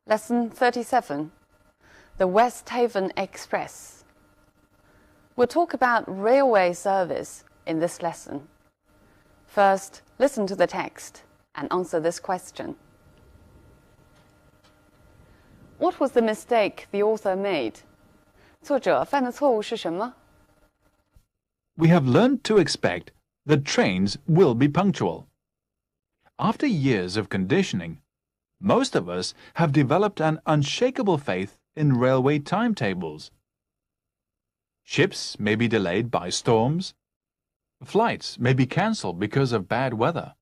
Lesson 37, the West Haven Express. We'll talk about railway service in this lesson. First, listen to the text and answer this question. What was the mistake the author made? 作者犯的错误是什么? We have learned to expect that trains will be punctual. After years of conditioning, most of us have developed an unshakable faith in railway timetables. Ships may be delayed by storms. Flights may be cancelled because of bad weather.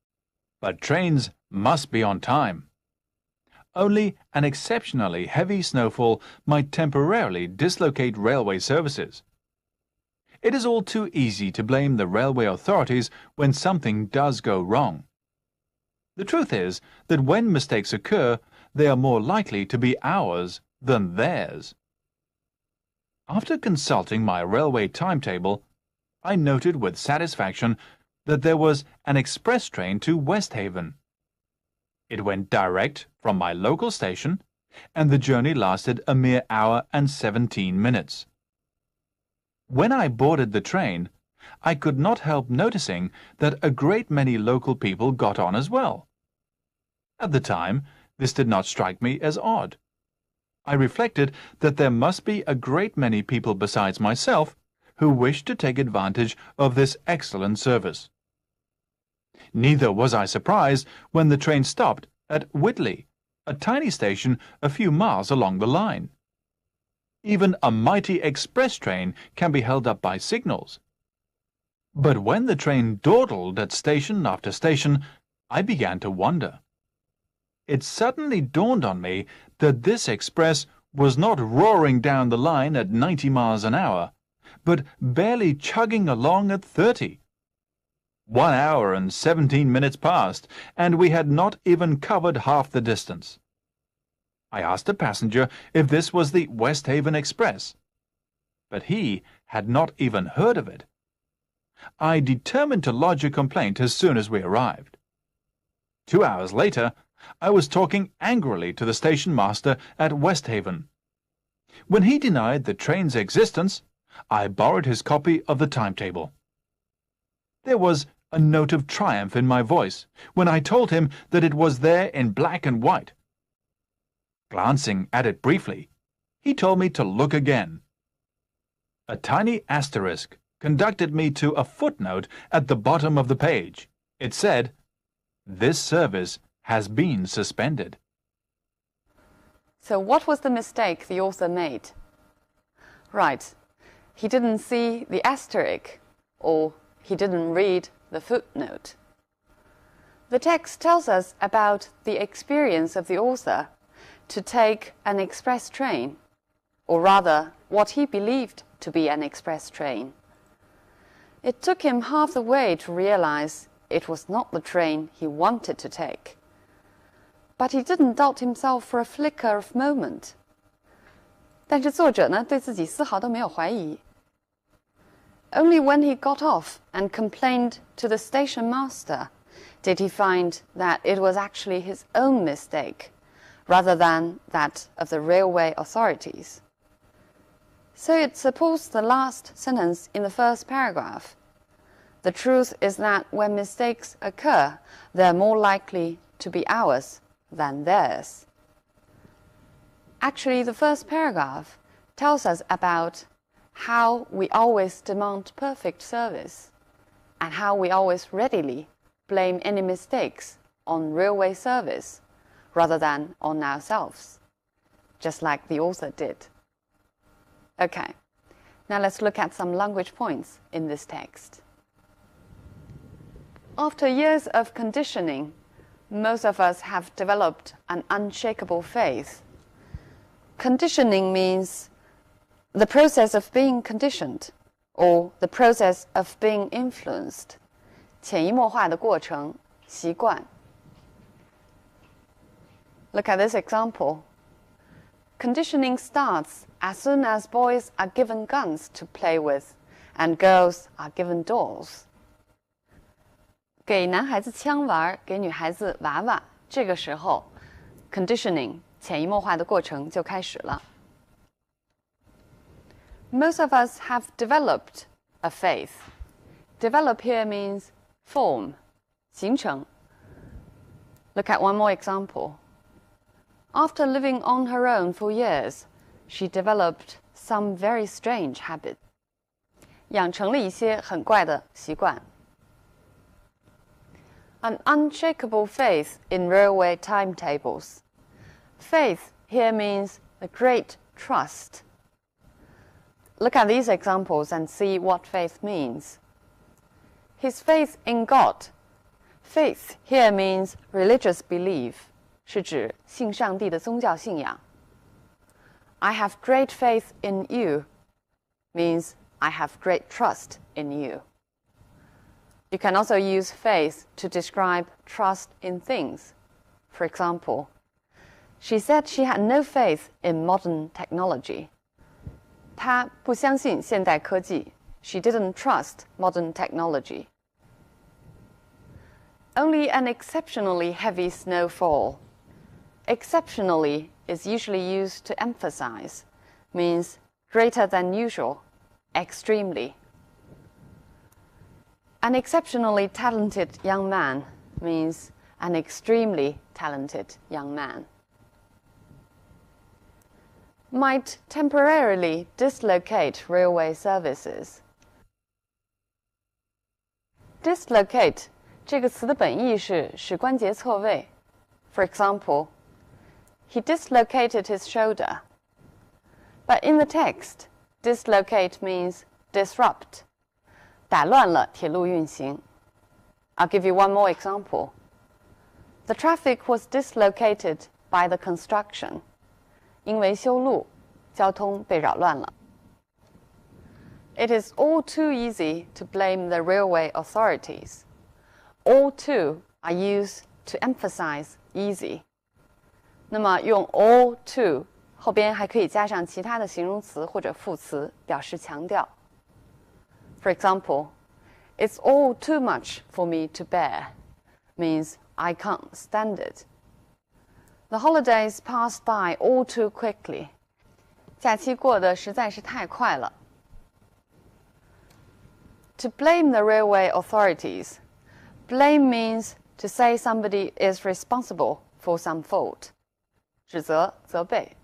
But trains must be on time. Only an exceptionally heavy snowfall might temporarily dislocate railway services. It is all too easy to blame the railway authorities when something does go wrong. The truth is that when mistakes occur, they are more likely to be ours than theirs. After consulting my railway timetable, I noted with satisfaction that there was an express train to West Haven. It went direct from my local station, and the journey lasted a mere hour and 17 minutes. When I boarded the train, I could not help noticing that a great many local people got on as well. At the time, this did not strike me as odd. I reflected that there must be a great many people besides myself who wished to take advantage of this excellent service. Neither was I surprised when the train stopped at Whitley, a tiny station a few miles along the line. Even a mighty express train can be held up by signals. But when the train dawdled at station after station, I began to wonder. It suddenly dawned on me that this express was not roaring down the line at 90 miles an hour, but barely chugging along at 30. 1 hour and 17 minutes passed, and we had not even covered half the distance. I asked a passenger if this was the West Haven Express, but he had not even heard of it. I determined to lodge a complaint as soon as we arrived. 2 hours later, I was talking angrily to the station master at West Haven. When he denied the train's existence, I borrowed his copy of the timetable. There was a note of triumph in my voice when I told him that it was there in black and white. Glancing at it briefly, he told me to look again. A tiny asterisk conducted me to a footnote at the bottom of the page. It said, "This service has been suspended." So what was the mistake the author made? Right, he didn't see the asterisk, or he didn't read the footnote. The text tells us about the experience of the author to take an express train, or rather, what he believed to be an express train. It took him half the way to realize it was not the train he wanted to take. But he didn't doubt himself for a flicker of moment. 但是作者呢，对自己丝毫都没有怀疑。Only when he got off and complained to the station master did he find that it was actually his own mistake, rather than that of the railway authorities. So it supports the last sentence in the first paragraph. The truth is that when mistakes occur, they're more likely to be ours than theirs. Actually, the first paragraph tells us about how we always demand perfect service and how we always readily blame any mistakes on railway service rather than on ourselves, just like the author did. Okay, now let's look at some language points in this text. After years of conditioning, most of us have developed an unshakable faith. Conditioning means the process of being conditioned, or the process of being influenced. 潜移默化的过程，习惯。Look at this example. Conditioning starts as soon as boys are given guns to play with and girls are given dolls. 给男孩子枪玩，给女孩子娃娃，这个时候 conditioning 潜移默化的过程就开始了。Most of us have developed a faith. Develop here means form, 形成。Look at one more example. After living on her own for years, she developed some very strange habit. 养成了一些很怪的习惯。An unshakable faith in railway timetables. Faith here means a great trust. Look at these examples and see what faith means. His faith in God. Faith here means religious belief, 是指信上帝的宗教信仰。I have great faith in you means I have great trust in you. You can also use faith to describe trust in things. For example, she said she had no faith in modern technology. 她不相信现代科技。She didn't trust modern technology. Only an exceptionally heavy snowfall. Exceptionally is usually used to emphasize, means greater than usual, extremely. An exceptionally talented young man means an extremely talented young man. Might temporarily dislocate railway services. Dislocate 这个词的本意是使关节错位。For example, he dislocated his shoulder. But in the text, dislocate means disrupt. 打乱了铁路运行。I'll give you one more example. The traffic was dislocated by the construction. 因为修路，交通被扰乱了。It is all too easy to blame the railway authorities. All too are used to emphasize easy. 那么用 all too 后边还可以加上其他的形容词或者副词，表示强调。For example, it's all too much for me to bear means I can't stand it. The holidays passed by all too quickly. 假期过得实在是太快了。To blame the railway authorities. Blame means to say somebody is responsible for some fault. 指责、责备。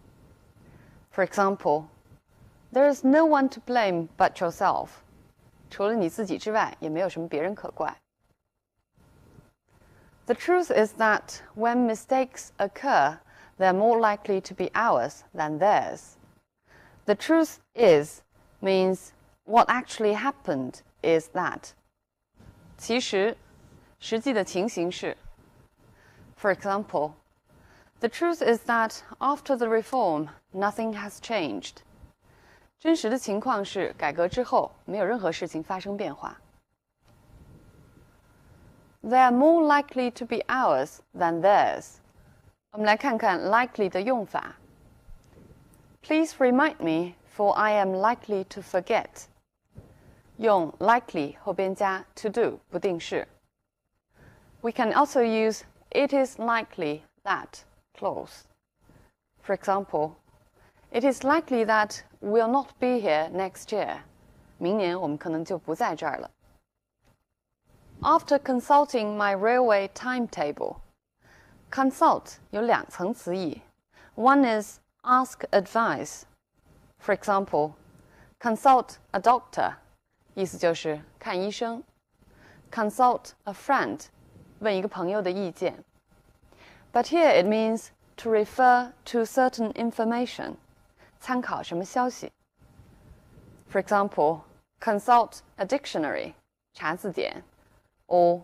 For example, there is no one to blame but yourself. 除了你自己之外，也没有什么别人可怪。The truth is that when mistakes occur, they're more likely to be ours than theirs. The truth is means what actually happened is that. 其实，实际的情形是。For example, the truth is that after the reform, nothing has changed. 真实的情况是，改革之后，没有任何事情发生变化。They are more likely to be ours than theirs. 我们来看看 likely 的用法。Please remind me, for I am likely to forget. 用 likely 后边加 to do 不定式。We can also use it is likely that clause. For example, it is likely that we'll not be here next year. 明年我们可能就不在这儿了。After consulting my railway timetable. Consult 有两层词义。One is ask advice. For example, consult a doctor. 意思就是看医生。Consult a friend. 问一个朋友的意见。But here it means to refer to certain information. 参考什么消息。For example, consult a dictionary. 查字典。Or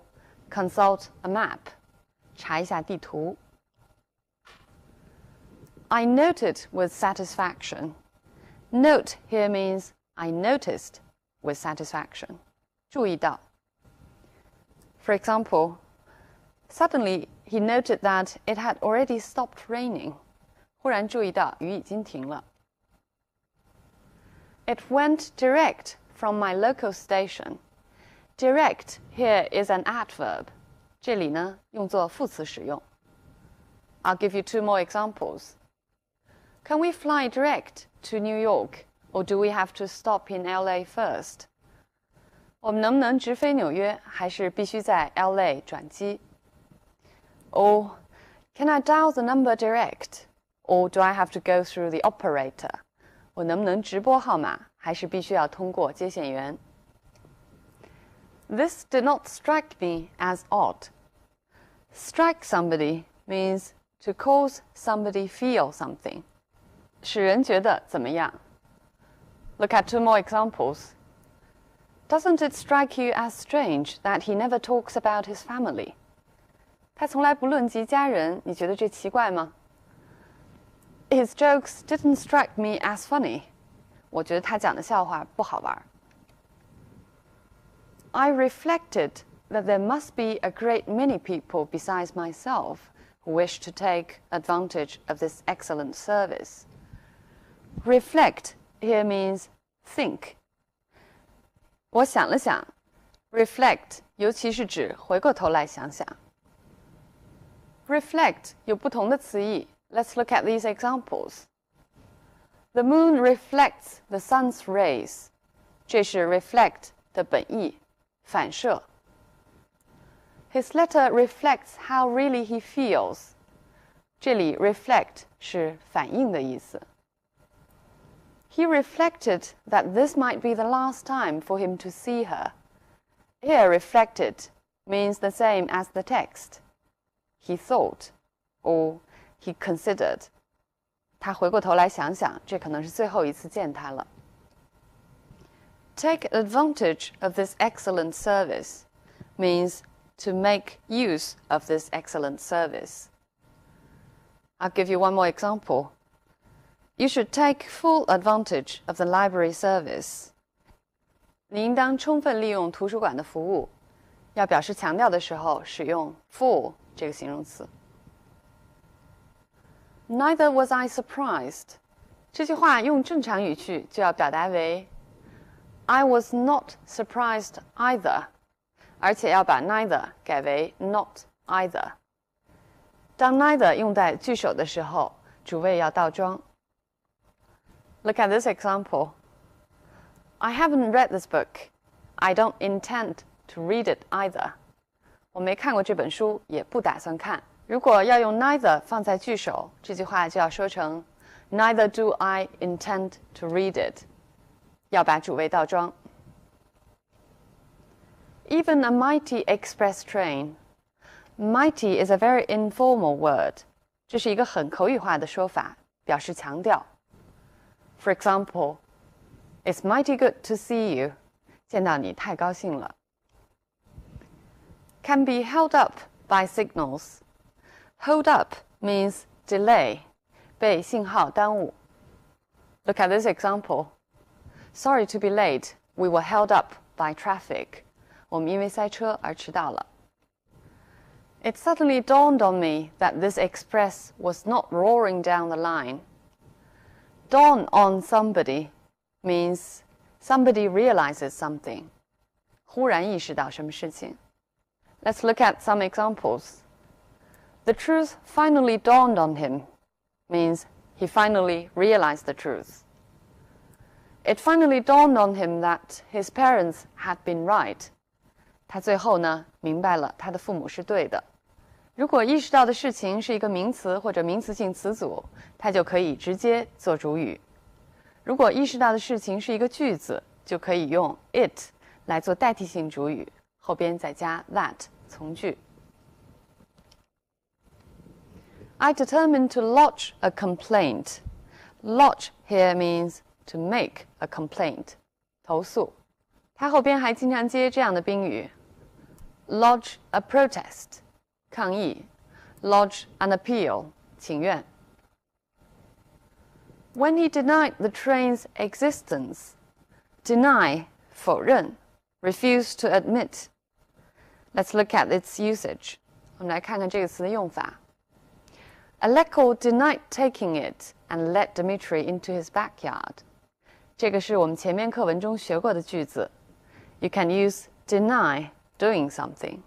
consult a map. 查一下地图。I noted with satisfaction. Note here means I noticed with satisfaction. 注意到。For example, suddenly he noted that it had already stopped raining. 忽然注意到雨已经停了。It went direct from my local station. Direct here is an adverb. 这里呢，用作副词使用。I'll give you two more examples. Can we fly direct to New York, or do we have to stop in LA first? 我们能不能直飞纽约，还是必须在 LA 转机？ Or can I dial the number direct, or do I have to go through the operator? 我能不能直拨号码，还是必须要通过接线员？ This did not strike me as odd. Strike somebody means to cause somebody feel something. 使人觉得怎么样？ Look at two more examples. Doesn't it strike you as strange that he never talks about his family? 他从来不论及家人，你觉得这奇怪吗？ His jokes didn't strike me as funny. 我觉得他讲的笑话不好玩。I reflected that there must be a great many people besides myself who wish to take advantage of this excellent service. Reflect here means think. 我想了想 reflect 尤其是指回过头来想想。Reflect 有不同的词义。Let's look at these examples. The moon reflects the sun's rays. 这是 reflect 的本意，反射。His letter reflects how really he feels. 这里 reflect 是反映的意思。He reflected that this might be the last time for him to see her. Here, reflected means the same as the text. He thought, or he considered. 他回过头来想想，这可能是最后一次见她了。Take advantage of this excellent service means to make use of this excellent service. I'll give you one more example. You should take full advantage of the library service. 你应当充分利用图书馆的服务。要表示强调的时候，使用 full 这个形容词。Neither was I surprised. 这句话用正常语句就要表达为 I was not surprised either. 而且要把 neither 改为 not either. 当 neither 用在句首的时候，主谓要倒装。Look at this example. I haven't read this book. I don't intend to read it either. 我没看过这本书，也不打算看。如果要用 neither 放在句首，这句话就要说成 Neither do I intend to read it. 要把主谓倒装。Even a mighty express train. Mighty is a very informal word. 这是一个很口语化的说法，表示强调。For example, it's mighty good to see you. 见到你太高兴了。Can be held up by signals. Hold up means delay, 被信号耽误。Look at this example. Sorry to be late. We were held up by traffic. 我们因为塞车而迟到了。It suddenly dawned on me that this express was not roaring down the line. Dawn on somebody means somebody realizes something. 忽然意识到什么事情。Let's look at some examples. The truth finally dawned on him means he finally realized the truth. It finally dawned on him that his parents had been right. 他最后呢，明白了他的父母是对的。如果意识到的事情是一个名词或者名词性词组，它就可以直接做主语。如果意识到的事情是一个句子，就可以用 it 来做代替性主语，后边再加 that 从句。I determined to lodge a complaint. Lodge here means to make a complaint. 投诉。它后边还经常接这样的宾语 lodge a protest. 抗议 lodge an appeal 请愿 When he denied the train's existence, deny 否认 refuse to admit. Let's look at its usage. 我们来看看这个词的用法 Aleko denied taking it and led Dmitry into his backyard. 这个是我们前面课文中学过的句子 You can use deny doing something.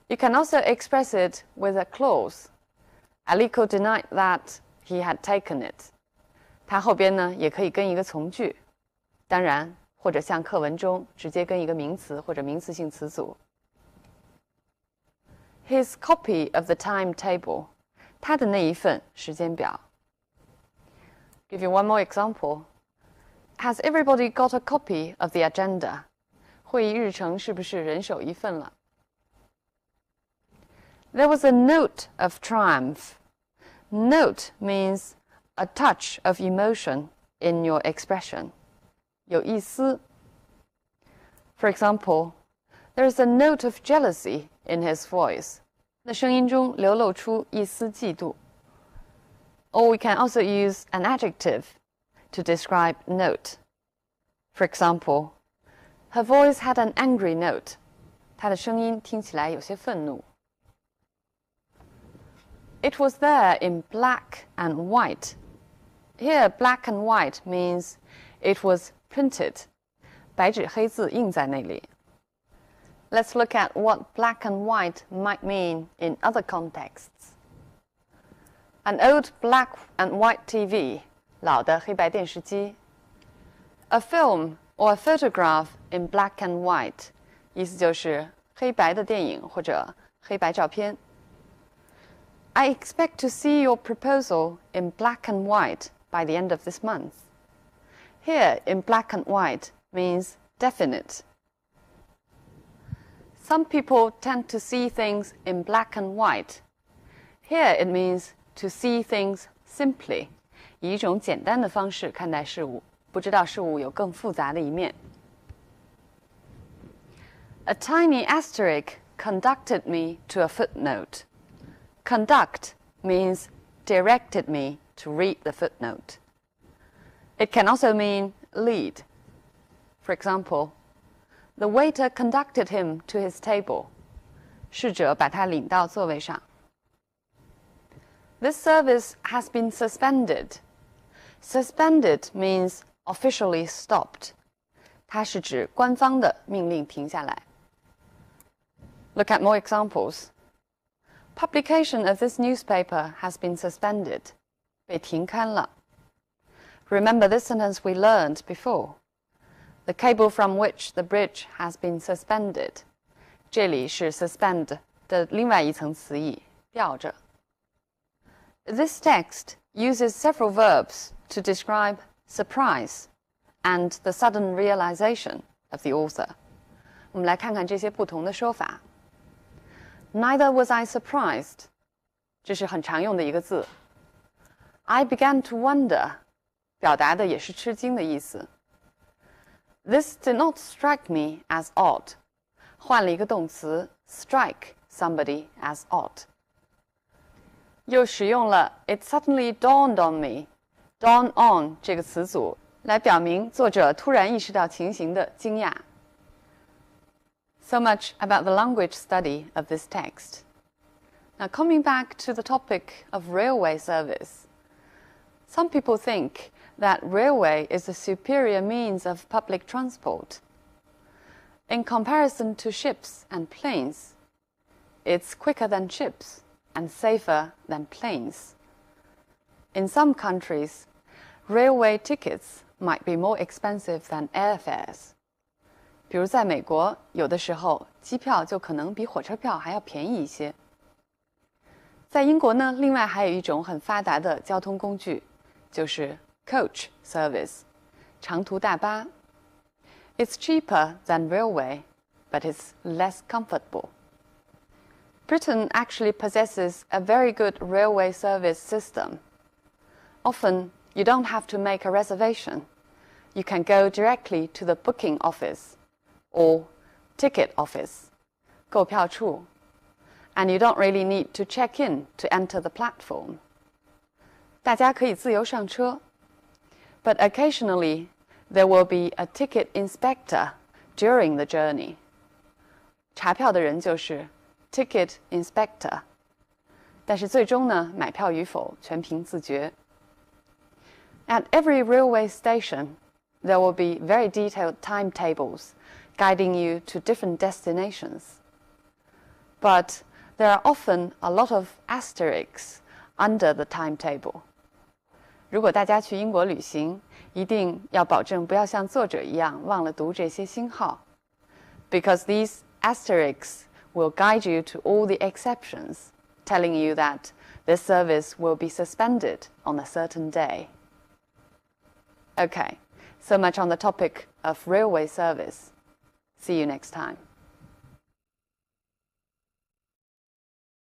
You can also express it with a clause. Aliko denied that he had taken it。它后边呢也可以跟一个从句，当然或者像课文中直接跟一个名词或者名词性词组。His copy of the timetable， 他的那一份时间表。Give you one more example. Has everybody got a copy of the agenda? 会议日程是不是人手一份了？ There was a note of triumph. Note means a touch of emotion in your expression. 有一丝。For example, there is a note of jealousy in his voice. 那声音中流露出一丝嫉妒。Or we can also use an adjective to describe note. For example, her voice had an angry note. 她的声音听起来有些愤怒。It was there in black and white. Here, black and white means it was printed. 白纸黑字印在那里。Let's look at what black and white might mean in other contexts. An old black and white TV, 老的黑白电视机。A film or a photograph in black and white, 意思就是黑白的电影或者黑白照片。I expect to see your proposal in black and white by the end of this month. Here, in black and white means definite. Some people tend to see things in black and white. Here it means to see things simply, 以一种简单的方式看待事物，不知道事物有更复杂的一面。A tiny asterisk conducted me to a footnote. Conduct means directed me to read the footnote. It can also mean lead. For example, the waiter conducted him to his table. 侍者把他领到座位上。This service has been suspended. Suspended means officially stopped. 它是指官方的命令停下来。Look at more examples. Publication of this newspaper has been suspended. 被停刊了。Remember this sentence we learned before. The cable from which the bridge has been suspended. 这里是 suspend 的另外一层词义，吊着。This text uses several verbs to describe surprise and the sudden realization of the author. 我们来看看这些不同的说法。Neither was I surprised. 这是很常用的一个字。I began to wonder. 表达的也是吃惊的意思。This did not strike me as odd. 换了一个动词 strike somebody as odd. 又使用了 It suddenly dawned on me. Dawn on 这个词组来表明作者突然意识到情形的惊讶。So much about the language study of this text. Now coming back to the topic of railway service. Some people think that railway is a superior means of public transport. In comparison to ships and planes, it's quicker than ships and safer than planes. In some countries, railway tickets might be more expensive than airfares. 比如在美国，有的时候机票就可能比火车票还要便宜一些。在英国呢，另外还有一种很发达的交通工具，就是 coach service, 长途大巴。It's cheaper than railway, but it's less comfortable. Britain actually possesses a very good railway service system. Often, you don't have to make a reservation. You can go directly to the booking office or ticket office, 购票处, and you don't really need to check in to enter the platform. 大家可以自由上车 but occasionally there will be a ticket inspector during the journey. 查票的人就是 ticket inspector. 但是最终呢，买票与否全凭自觉。At every railway station, there will be very detailed timetables guiding you to different destinations. But there are often a lot of asterisks under the timetable. 如果大家去英国旅行，一定要保证不要像作者一样忘了读这些星号 ，because these asterisks will guide you to all the exceptions, telling you that this service will be suspended on a certain day. Okay, so much on the topic of railway service. See you next time.